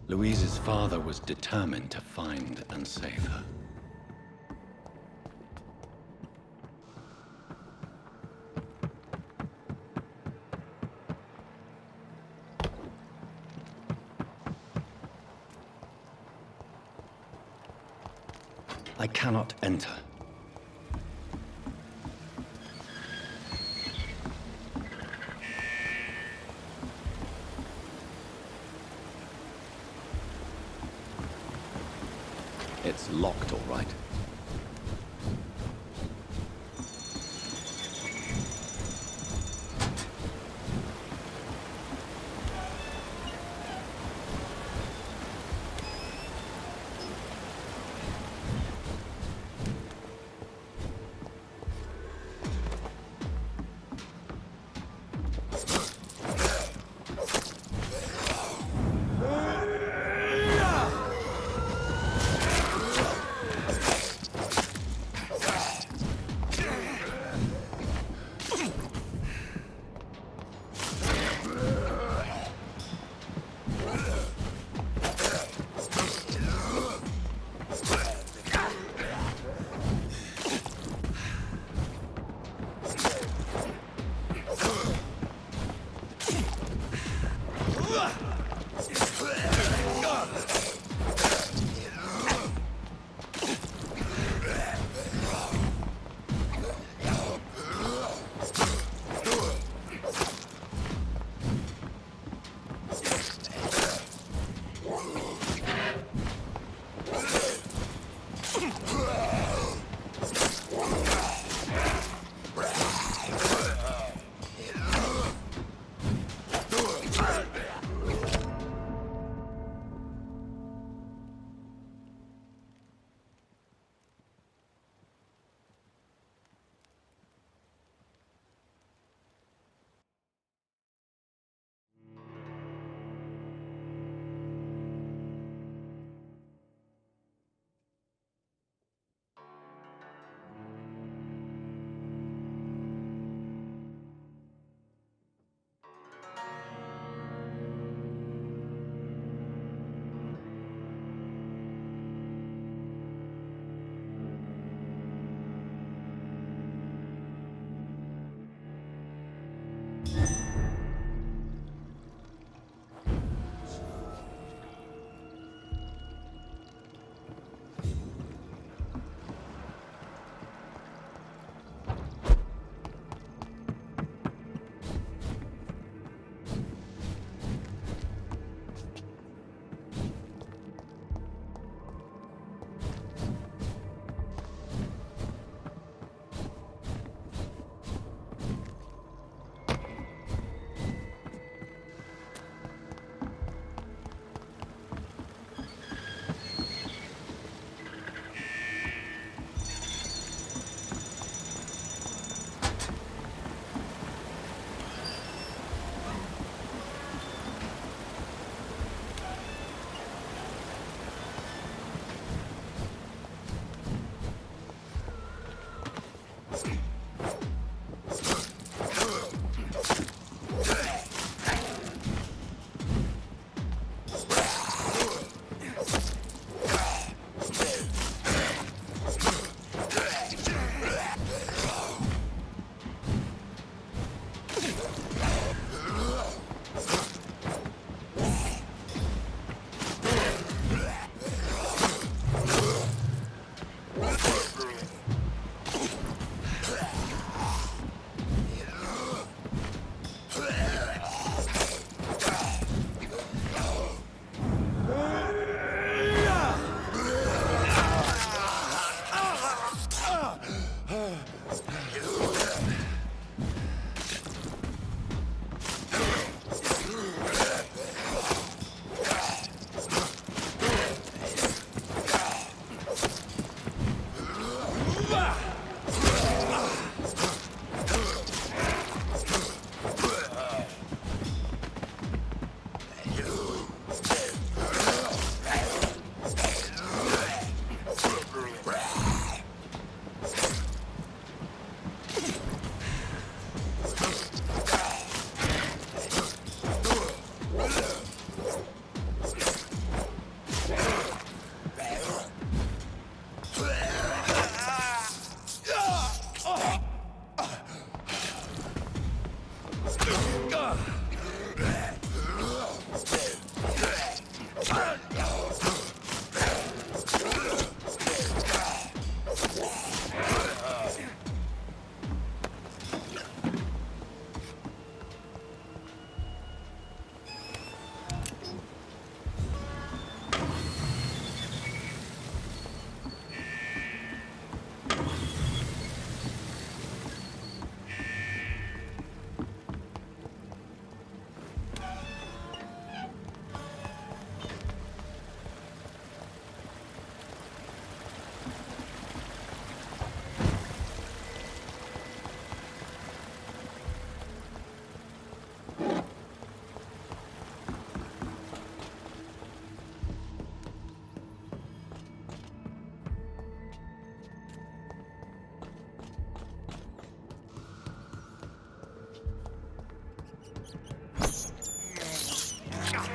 Louise's father was determined to find and save her. I cannot enter. It's locked, all right.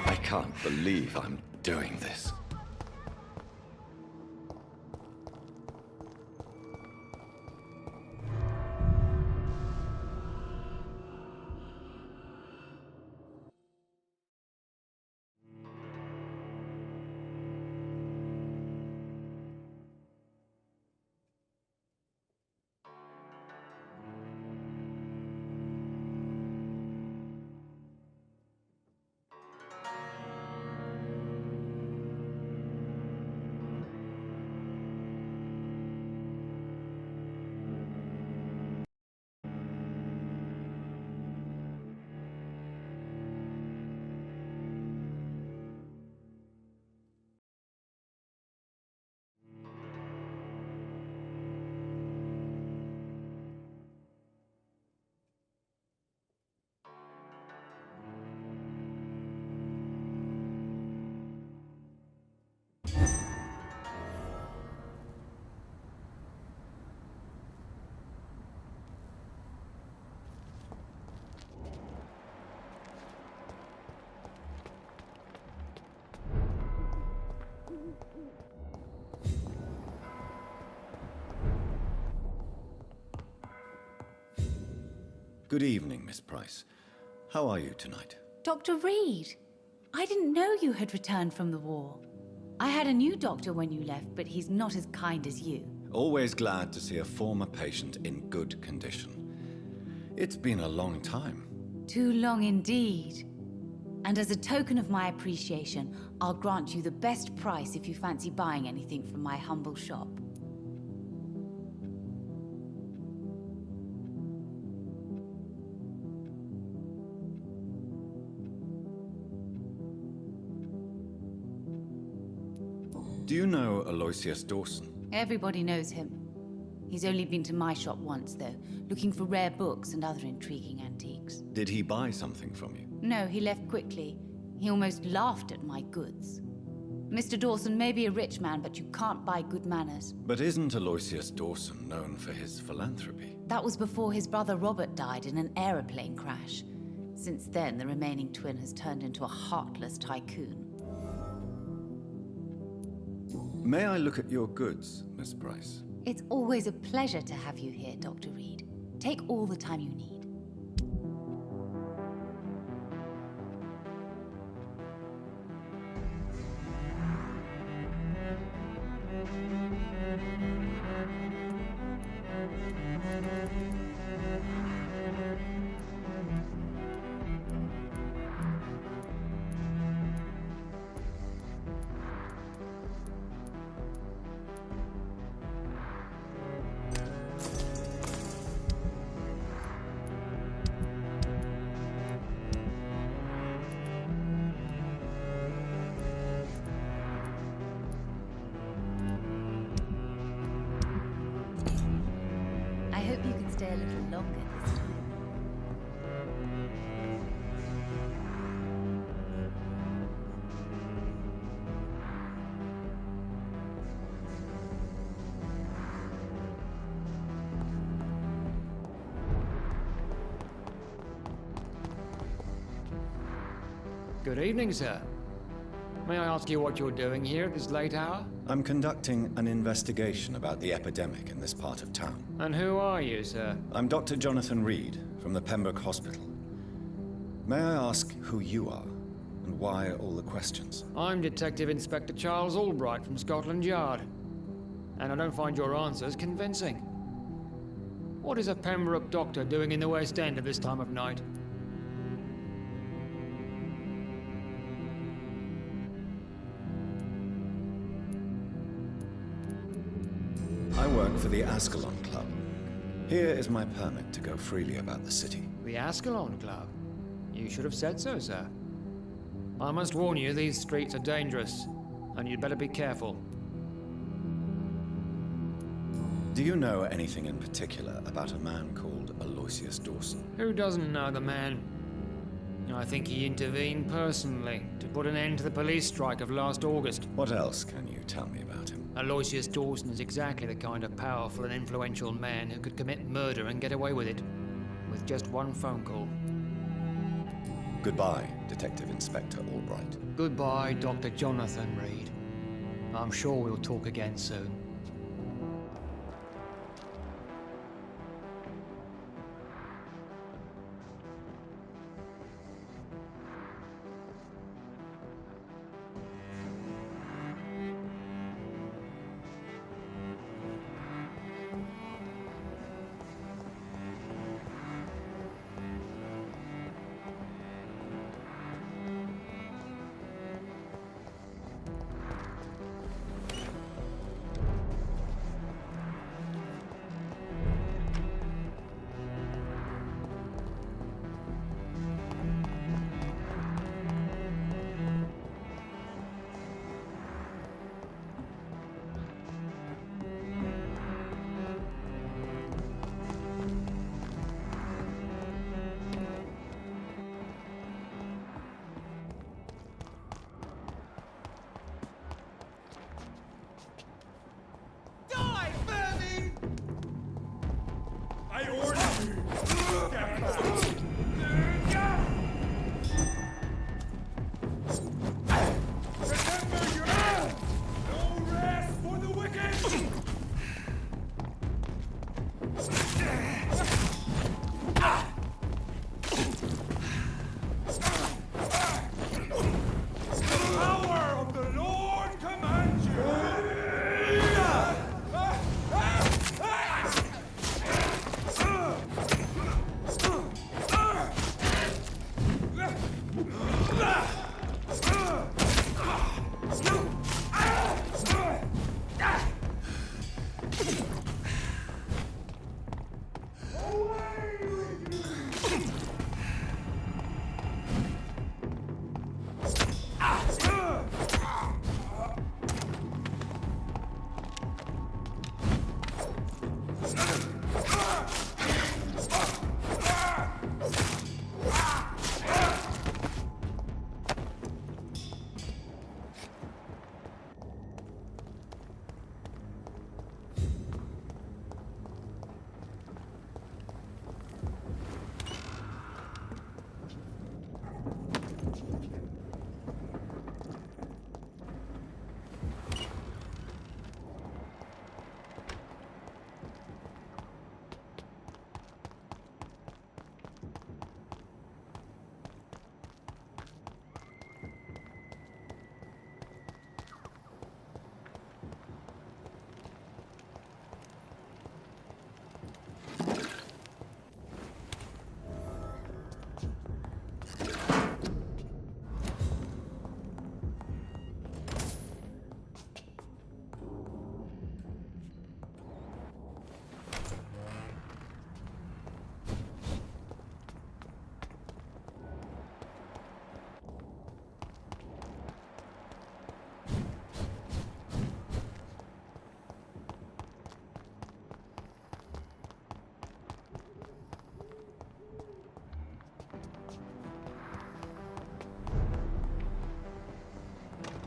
I can't believe I'm doing this. Good evening, Miss Price. How are you tonight? Dr. Reed, I didn't know you had returned from the war. I had a new doctor when you left, but he's not as kind as you. Always glad to see a former patient in good condition. It's been a long time. Too long indeed. And as a token of my appreciation, I'll grant you the best price if you fancy buying anything from my humble shop. Do you know Aloysius Dawson? Everybody knows him. He's only been to my shop once, though, looking for rare books and other intriguing antiques. Did he buy something from you? No, he left quickly. He almost laughed at my goods. Mr. Dawson may be a rich man, but you can't buy good manners. But isn't Aloysius Dawson known for his philanthropy? That was before his brother Robert died in an aeroplane crash. Since then, the remaining twin has turned into a heartless tycoon. May I look at your goods, Miss Price? It's always a pleasure to have you here, Dr. Reed. Take all the time you need. hope you can stay a little longer this time. Good evening, sir. May I ask you what you're doing here at this late hour? I'm conducting an investigation about the epidemic in this part of town. And who are you, sir? I'm Dr. Jonathan Reed from the Pembroke Hospital. May I ask who you are and why all the questions? I'm Detective Inspector Charles Albright from Scotland Yard. And I don't find your answers convincing. What is a Pembroke doctor doing in the West End at this time of night? I work for the Ascalon Club. Here is my permit to go freely about the city. The Ascalon Club? You should have said so, sir. I must warn you, these streets are dangerous, and you'd better be careful. Do you know anything in particular about a man called Aloysius Dawson? Who doesn't know the man? I think he intervened personally to put an end to the police strike of last August. What else can you tell me about him? Aloysius Dawson is exactly the kind of powerful and influential man who could commit murder and get away with it, with just one phone call. Goodbye, Detective Inspector Albright. Goodbye, Dr. Jonathan Reed. I'm sure we'll talk again soon.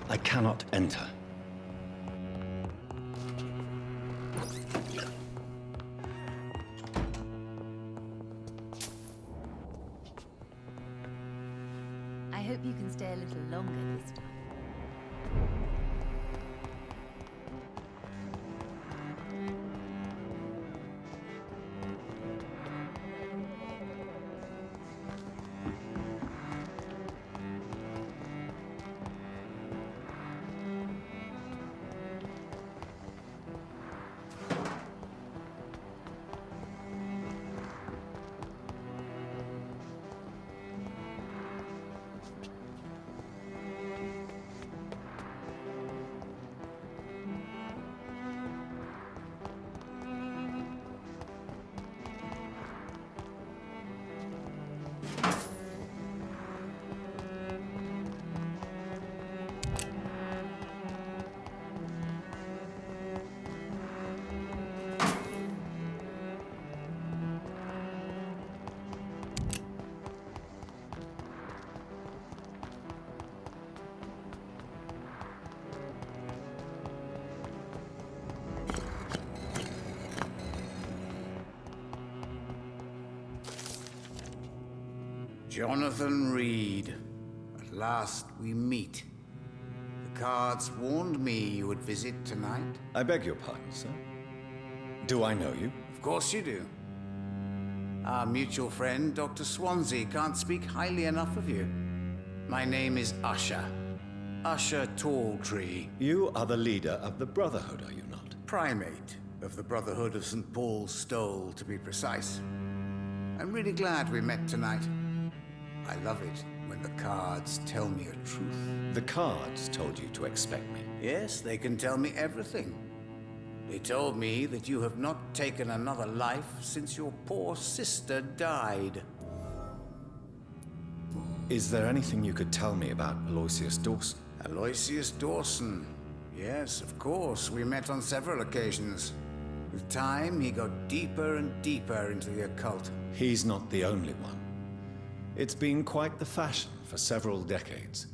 I cannot enter. I hope you can stay a little longer this time. Jonathan Reed. At last we meet. The cards warned me you would visit tonight. I beg your pardon, sir. Do I know you? Of course you do. Our mutual friend, Dr. Swansea, can't speak highly enough of you. My name is Usher. Usher Talltree. You are the leader of the Brotherhood, are you not? Primate of the Brotherhood of St. Paul's Stole, to be precise. I'm really glad we met tonight. I love it when the cards tell me a truth. The cards told you to expect me. Yes, they can tell me everything. They told me that you have not taken another life since your poor sister died. Is there anything you could tell me about Aloysius Dawson? Aloysius Dawson. Yes, of course. We met on several occasions. With time, he got deeper and deeper into the occult. He's not the only one. It's been quite the fashion for several decades.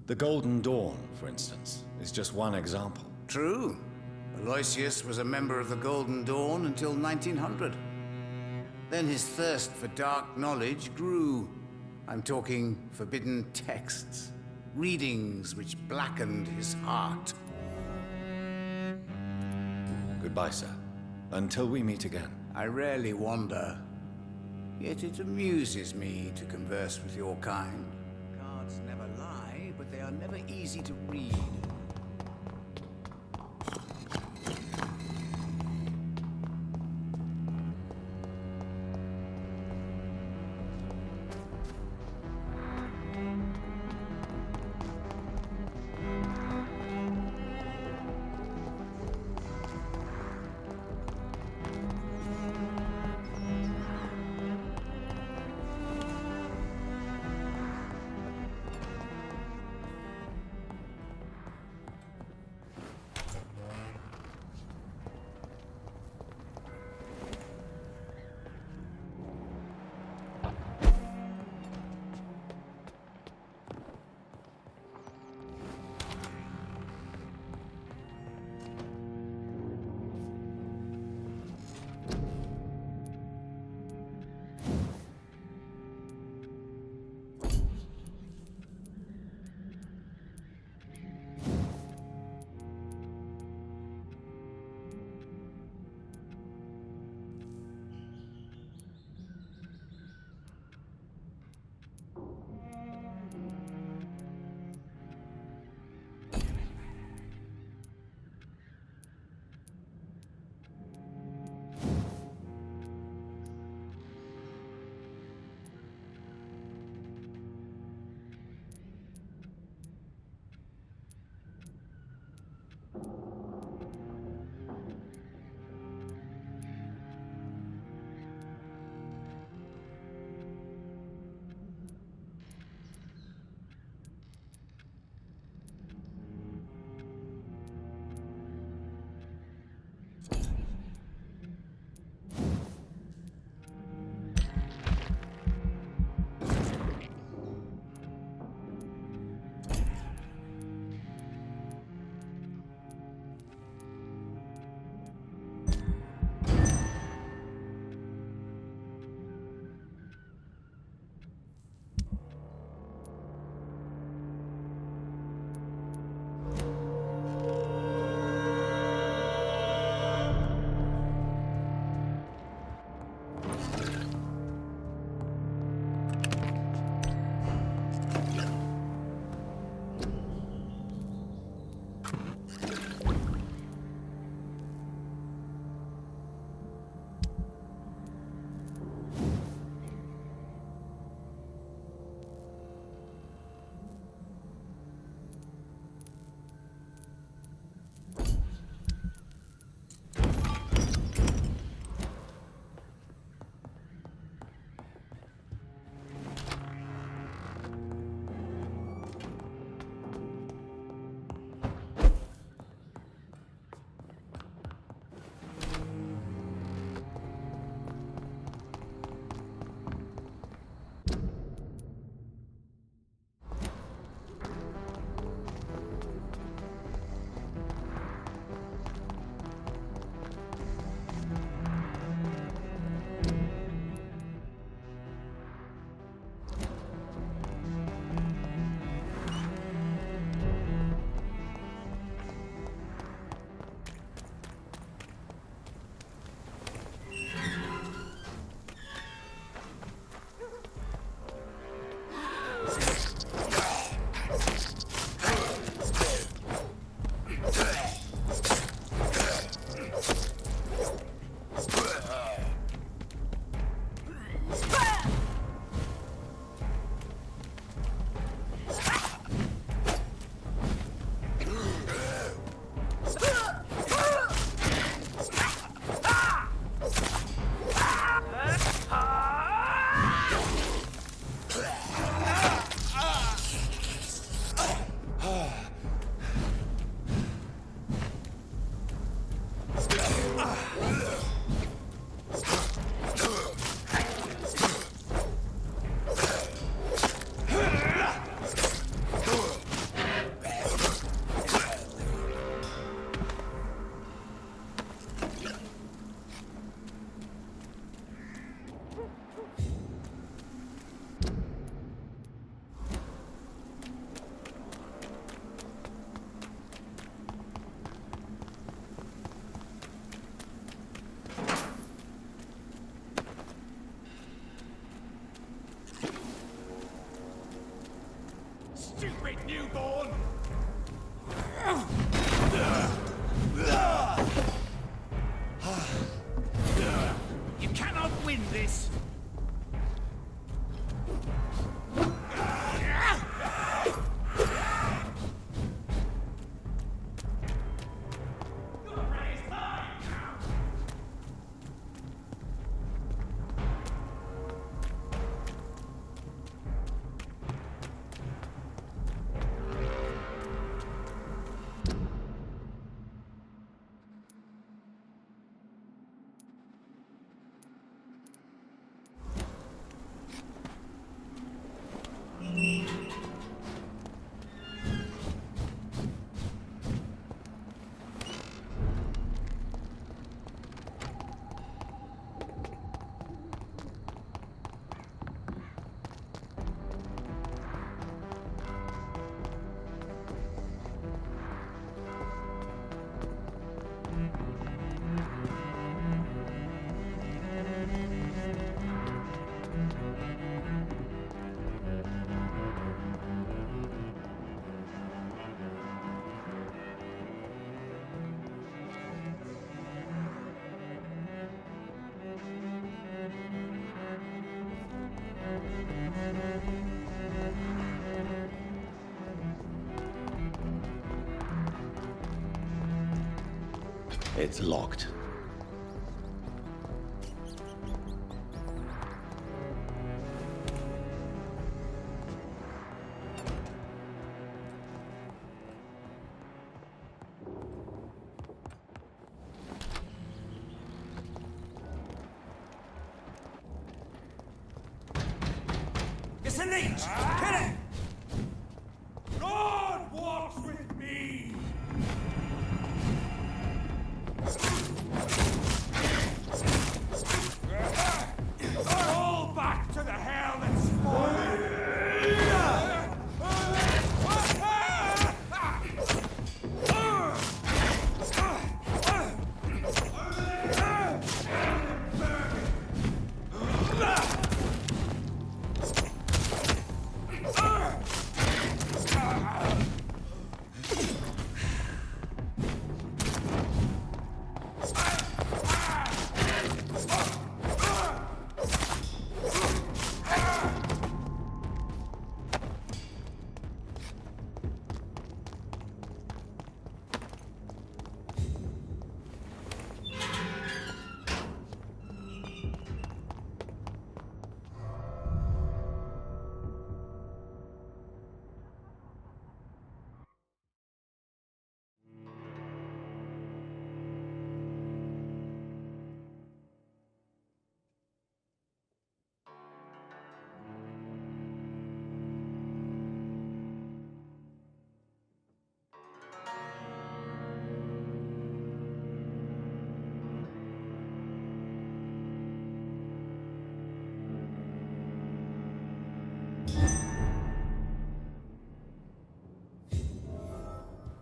The Golden Dawn, for instance, is just one example. True. Aloysius was a member of the Golden Dawn until 1900. Then his thirst for dark knowledge grew. I'm talking forbidden texts, readings which blackened his heart. Goodbye, sir. Until we meet again. I rarely wander, yet it amuses me to converse with your kind. Cards never lie, but they are never easy to read. this! It's locked. It's a leech! Kill it! God walks with me! All back to the hell that spawned!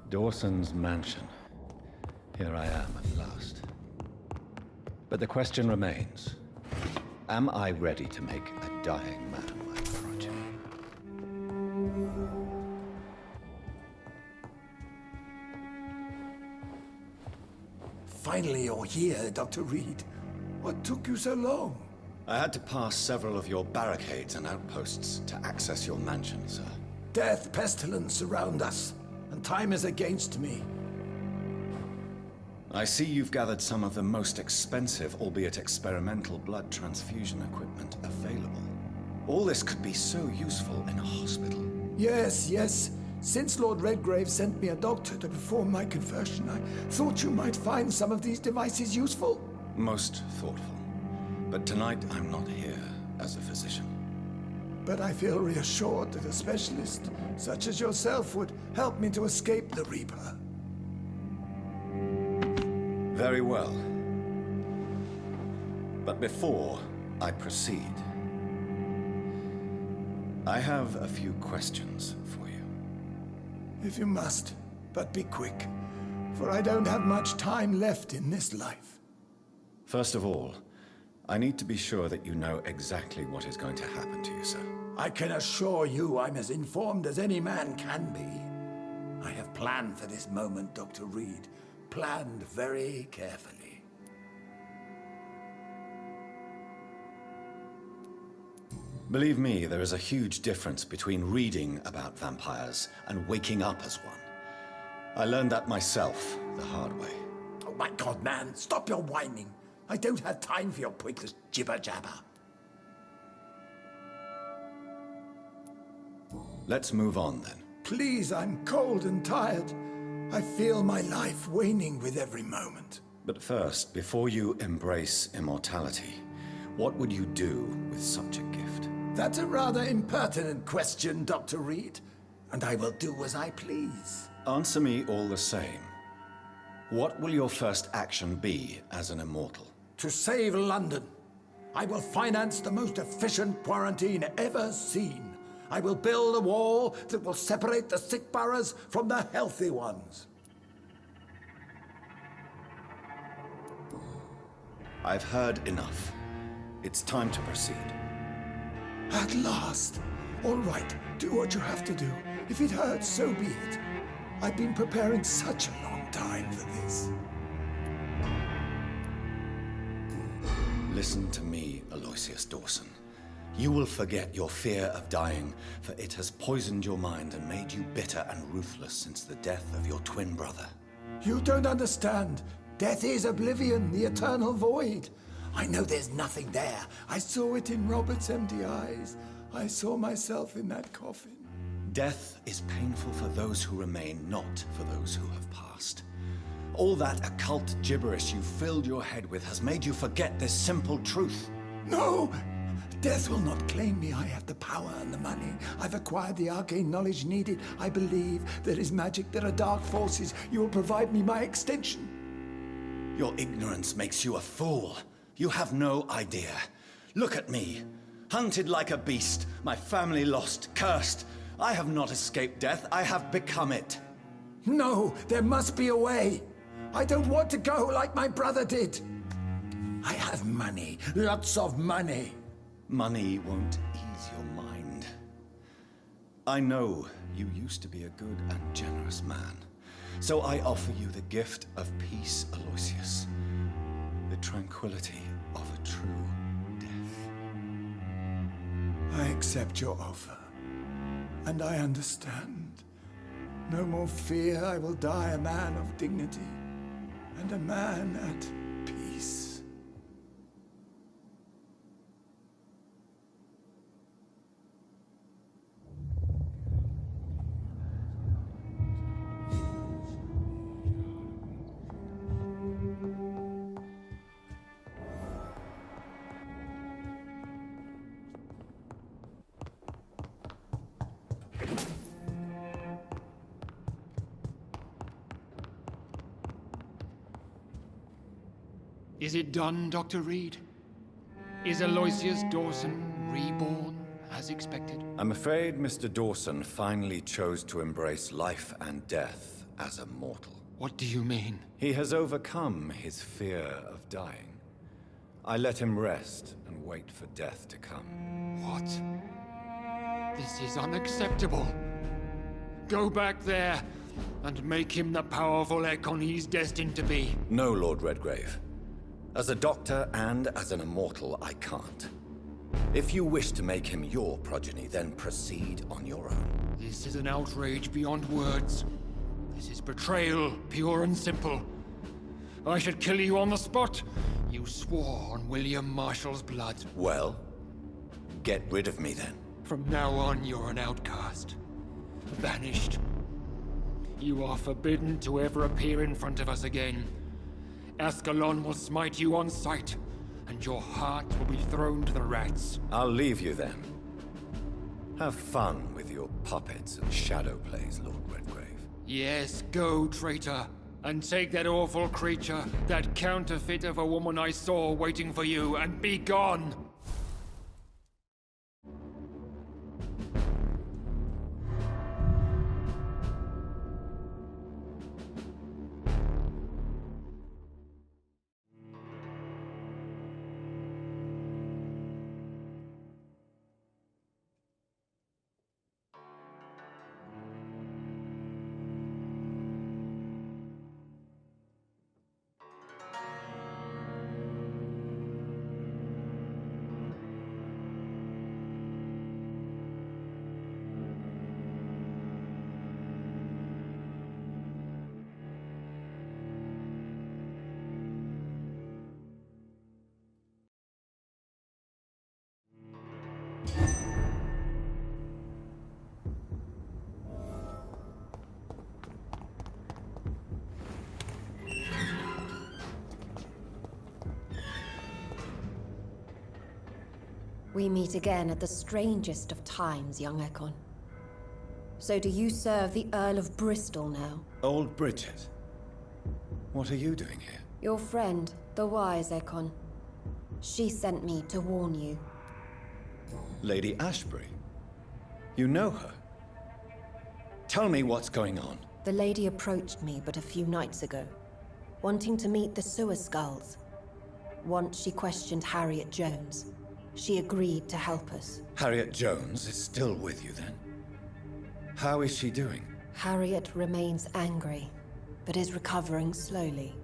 Dawson's mansion. Here I am at last. But the question remains, am I ready to make a dying man my progeny? Finally you're here, Dr. Reed. What took you so long? I had to pass several of your barricades and outposts to access your mansion, sir. Death, pestilence surround us, and time is against me. I see you've gathered some of the most expensive, albeit experimental, blood transfusion equipment available. All this could be so useful in a hospital. Yes. Since Lord Redgrave sent me a doctor to perform my conversion, I thought you might find some of these devices useful. Most thoughtful. But tonight I'm not here as a physician. But I feel reassured that a specialist such as yourself would help me to escape the Reaper. Very well. But before I proceed, I have a few questions for you. If you must, but be quick, for I don't have much time left in this life. First of all, I need to be sure that you know exactly what is going to happen to you, sir. I can assure you I'm as informed as any man can be. I have planned for this moment, Dr. Reed. Planned very carefully. Believe me, there is a huge difference between reading about vampires and waking up as one. I learned that myself, the hard way. Oh my God, man, stop your whining. I don't have time for your pointless jibber-jabber. Let's move on then. Please, I'm cold and tired. I feel my life waning with every moment. But first, before you embrace immortality, what would you do with such a gift? That's a rather impertinent question, Dr. Reed. And I will do as I please. Answer me all the same. What will your first action be as an immortal? To save London, I will finance the most efficient quarantine ever seen. I will build a wall that will separate the sick boroughs from the healthy ones. I've heard enough. It's time to proceed. At last. All right, do what you have to do. If it hurts, so be it. I've been preparing such a long time for this. Listen to me, Aloysius Dawson. You will forget your fear of dying, for it has poisoned your mind and made you bitter and ruthless since the death of your twin brother. You don't understand. Death is oblivion, the eternal void. I know there's nothing there. I saw it in Robert's empty eyes. I saw myself in that coffin. Death is painful for those who remain, not for those who have passed. All that occult gibberish you filled your head with has made you forget this simple truth. No! Death will not claim me. I have the power and the money. I've acquired the arcane knowledge needed. I believe there is magic, there are dark forces. You will provide me my extension. Your ignorance makes you a fool. You have no idea. Look at me. Hunted like a beast, my family lost, cursed. I have not escaped death, I have become it. No, there must be a way. I don't want to go like my brother did. I have money, lots of money. Money won't ease your mind. I know you used to be a good and generous man. So I offer you the gift of peace, Aloysius. The tranquility of a true death. I accept your offer. And I understand. No more fear, I will die a man of dignity. And a man at peace. Is it done, Dr. Reed? Is Aloysius Dawson reborn as expected? I'm afraid Mr. Dawson finally chose to embrace life and death as a mortal. What do you mean? He has overcome his fear of dying. I let him rest and wait for death to come. What? This is unacceptable. Go back there and make him the powerful Ekon he's destined to be. No, Lord Redgrave. As a doctor and as an immortal, I can't. If you wish to make him your progeny, then proceed on your own. This is an outrage beyond words. This is betrayal, pure and simple. I should kill you on the spot. You swore on William Marshall's blood. Well, get rid of me then. From now on, you're an outcast. Vanished. You are forbidden to ever appear in front of us again. Ascalon will smite you on sight, and your heart will be thrown to the rats. I'll leave you then. Have fun with your puppets and shadow plays, Lord Redgrave. Yes, go, traitor, and take that awful creature, that counterfeit of a woman I saw waiting for you, and be gone! We meet again at the strangest of times, young Ekon. So do you serve the Earl of Bristol now? Old Bridget. What are you doing here? Your friend, the wise Ekon. She sent me to warn you. Lady Ashbury? You know her? Tell me what's going on. The lady approached me but a few nights ago, wanting to meet the Sewer Skulls. Once she questioned Harriet Jones. She agreed to help us. Harriet Jones is still with you then? How is she doing? Harriet remains angry, but is recovering slowly.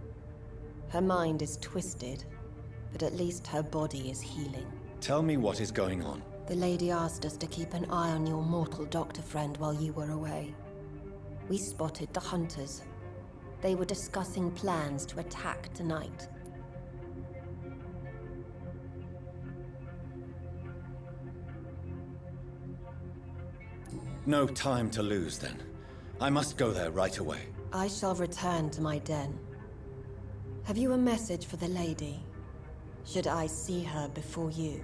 Her mind is twisted, but at least her body is healing. Tell me what is going on. The lady asked us to keep an eye on your mortal doctor friend while you were away. We spotted the hunters. They were discussing plans to attack tonight. No time to lose then. I must go there right away. I shall return to my den. Have you a message for the lady? Should I see her before you?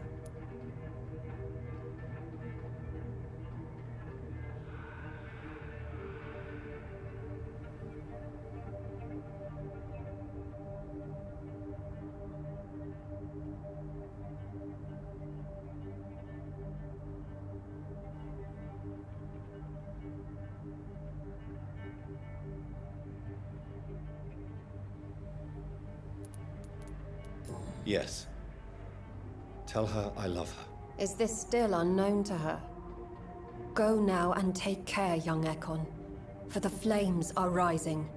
Yes. Tell her I love her. Is this still unknown to her? Go now and take care, young Ekon, for the flames are rising.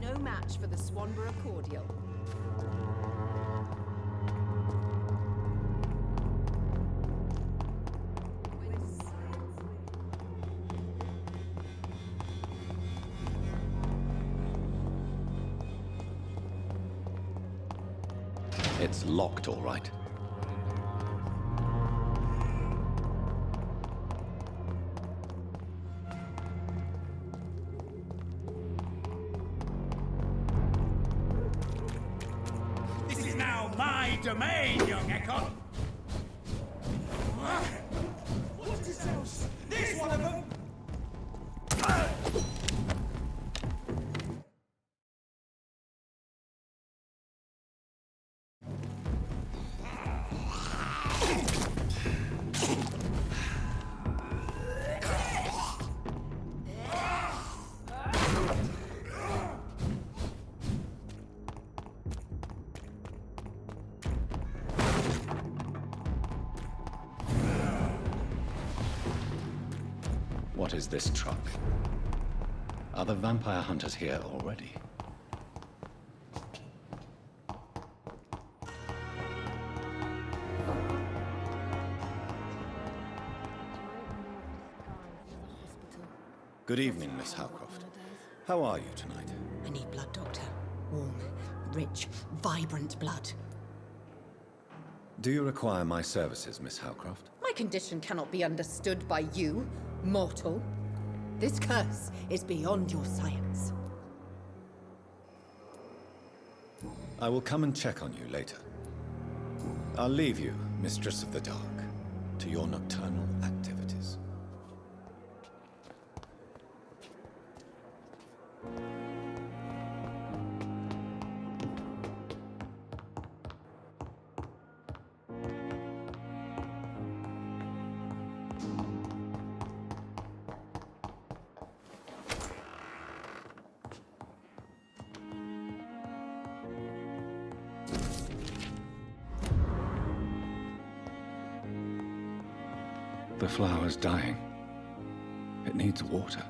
no match for the Swanborough cordial. It's locked, all right. This is now my domain, young Ekon. What's this else? This one of them. What is this truck? Are the vampire hunters here already? Good evening, Miss Howcroft. How are you tonight? I need blood, Doctor. Warm, rich, vibrant blood. Do you require my services, Miss Howcroft? My condition cannot be understood by you, mortal. This curse is beyond your science. I will come and check on you later. I'll leave you, Mistress of the Dark, to your nocturnal activities. The flower's dying. It needs water.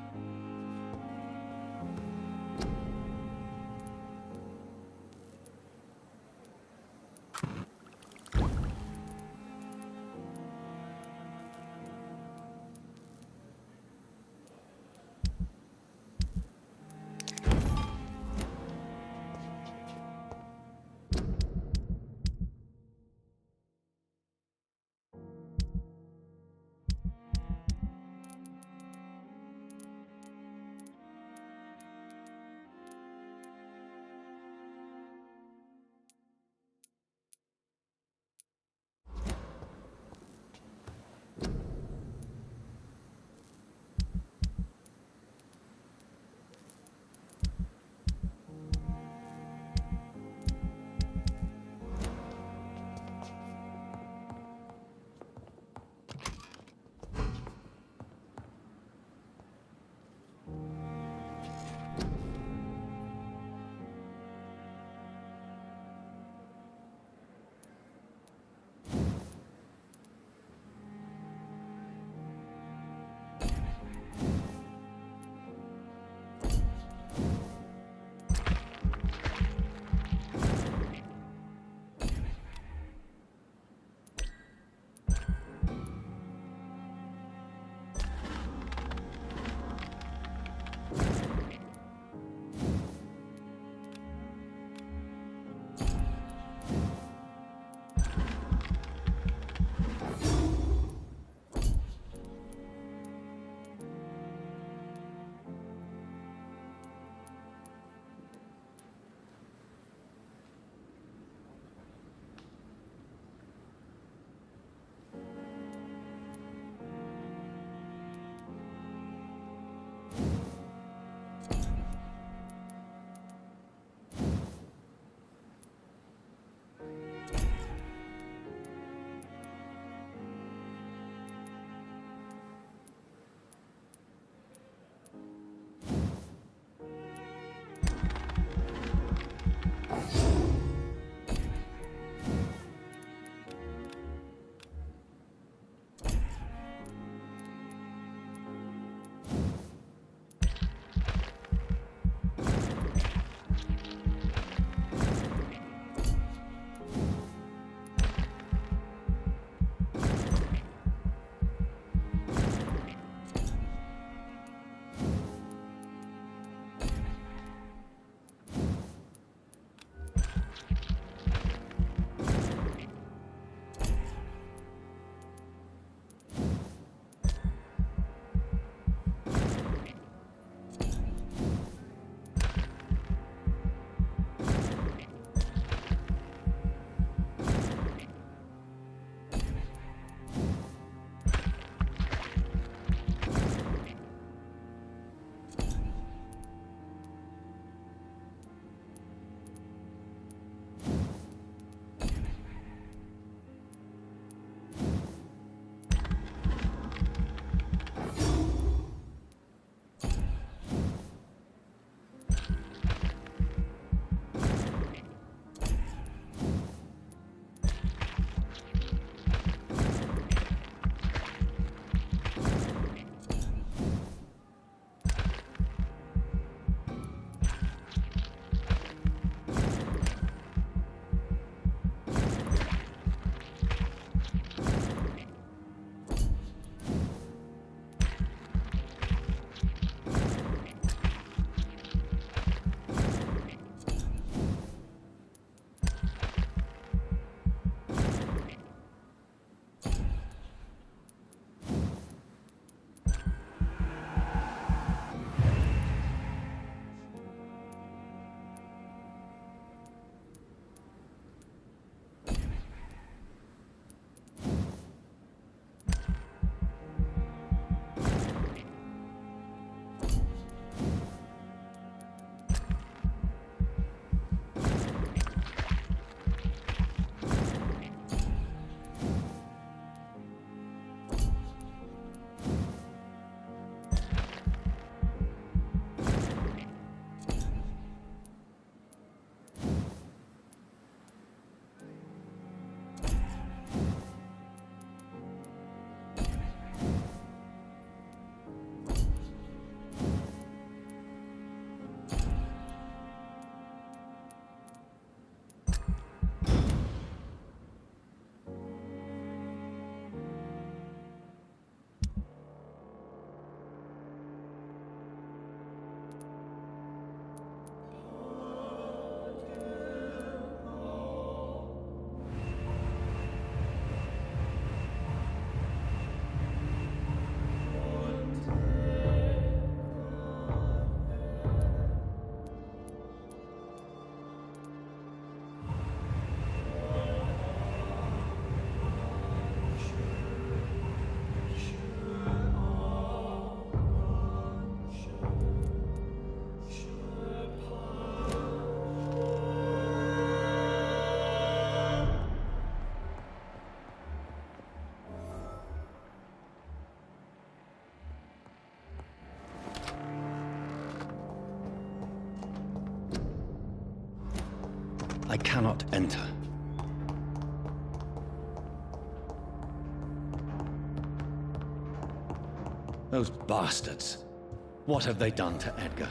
I cannot enter. Those bastards. What have they done to Edgar?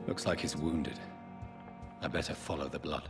Looks like he's wounded. I better follow the blood.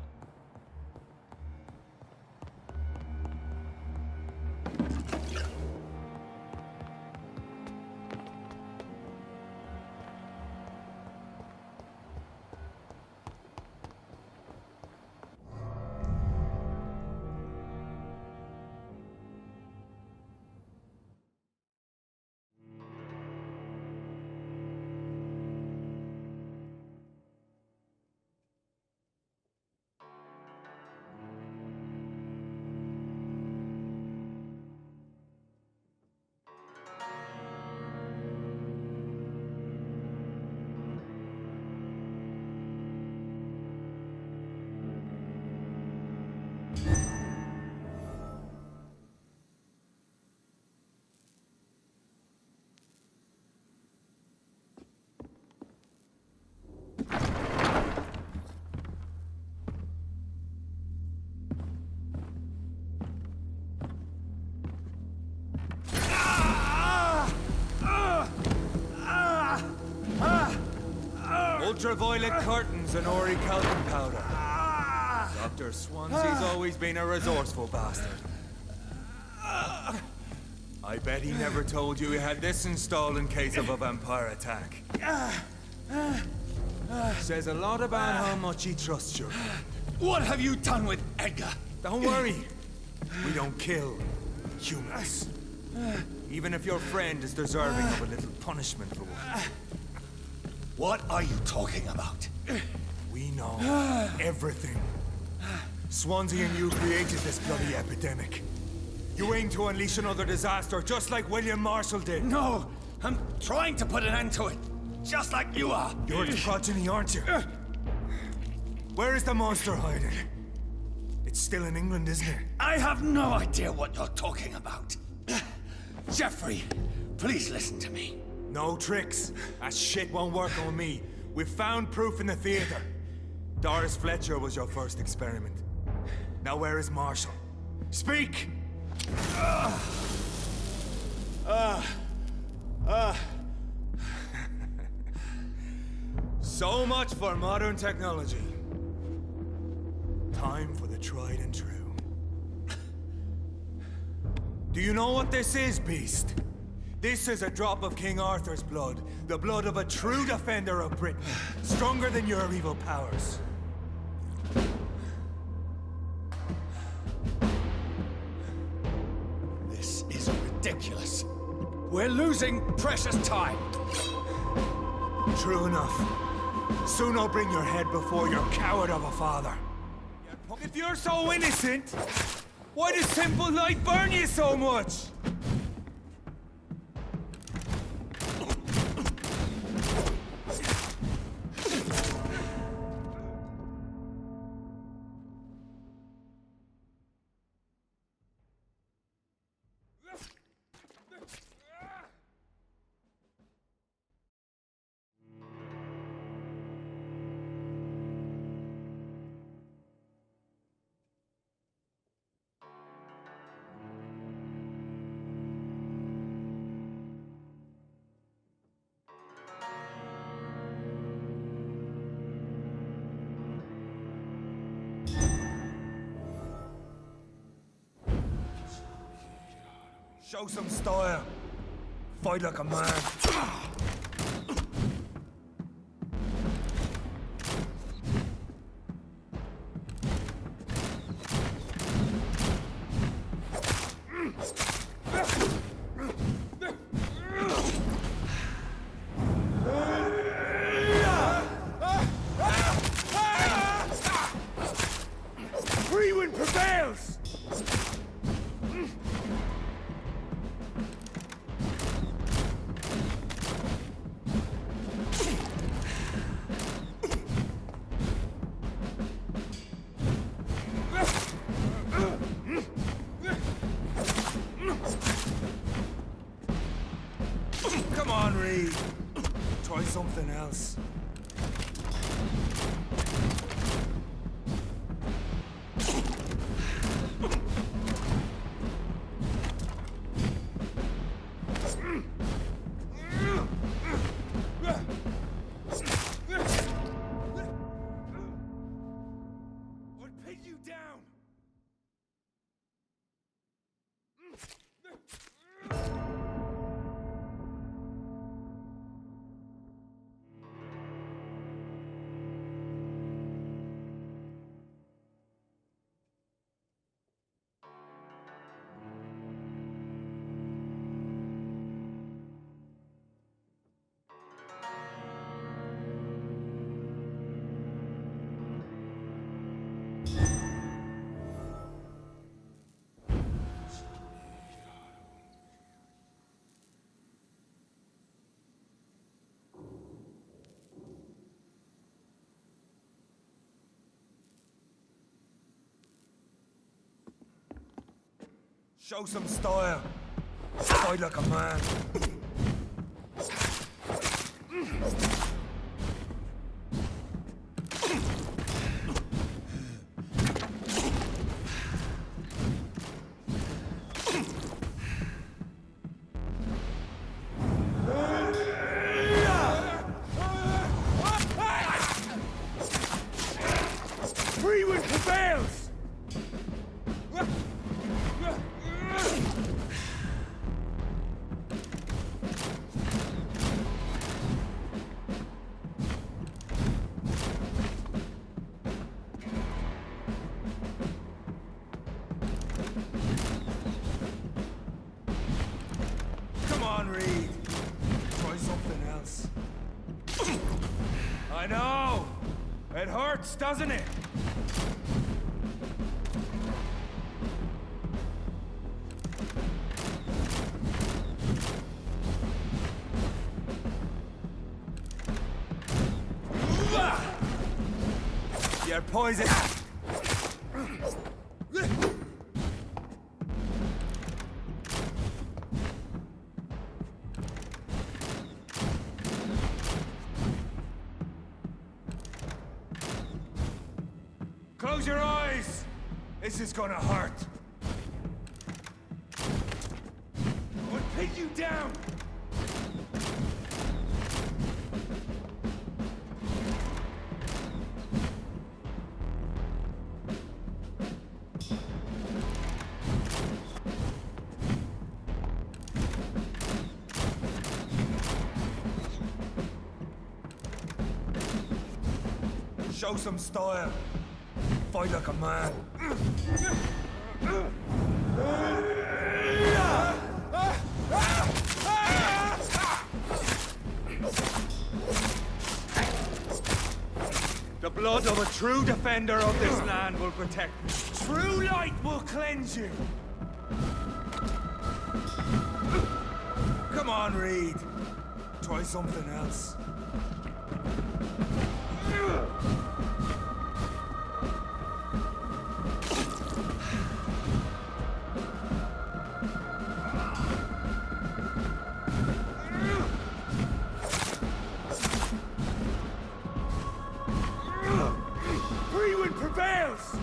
Ultraviolet curtains and orichalcum powder. Dr. Swansea's always been a resourceful bastard. I bet he never told you he had this installed in case of a vampire attack. Says a lot about how much he trusts you. What have you done with Edgar? Don't worry. We don't kill humans. Even if your friend is deserving of a little punishment for one. What are you talking about? We know everything. Swansea and you created this bloody epidemic. You aim to unleash another disaster, just like William Marshall did. No, I'm trying to put an end to it, just like you are. You're its progeny, aren't you? Where is the monster hiding? It's still in England, isn't it? I have no idea what you're talking about. Jeffrey, please listen to me. No tricks. That shit won't work on me. We've found proof in the theater. Doris Fletcher was your first experiment. Now where is Marshall? Speak! So much for modern technology. Time for the tried and true. Do you know what this is, Beast? This is a drop of King Arthur's blood. The blood of a true defender of Britain. Stronger than your evil powers. This is ridiculous. We're losing precious time. True enough. Soon I'll bring your head before your coward of a father. If you're so innocent, why does simple light burn you so much? Show some style. Fight like a man. Freewind prevails! something else. I'll pin you down! Show some style. Fight like a man. Freewind prevails! Come on, Reed. Try something else. I know! It hurts, doesn't it? You're poison. Close your eyes! This is gonna hurt. I'll pin you down! Show some style. Fight like a man. The blood of a true defender of this land will protect me. True light will cleanse you. Come on, Reed. Try something else. Freewind prevails!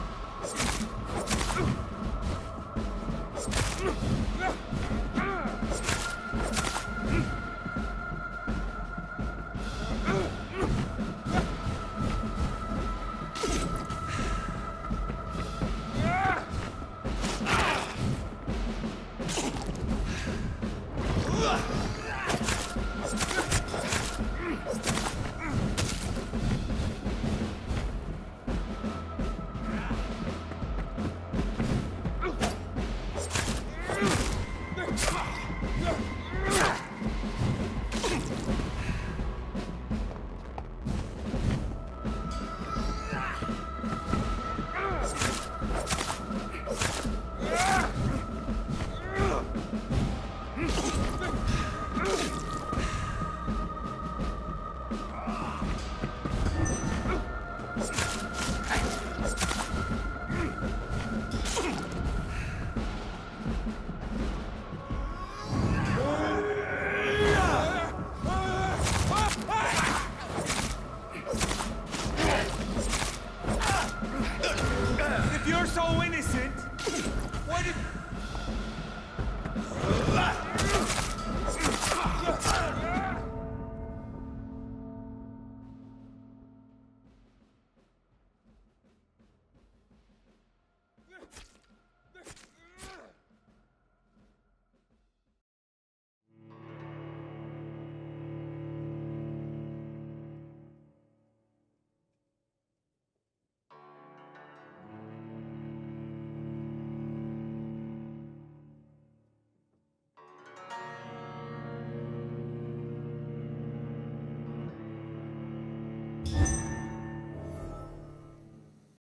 Ready!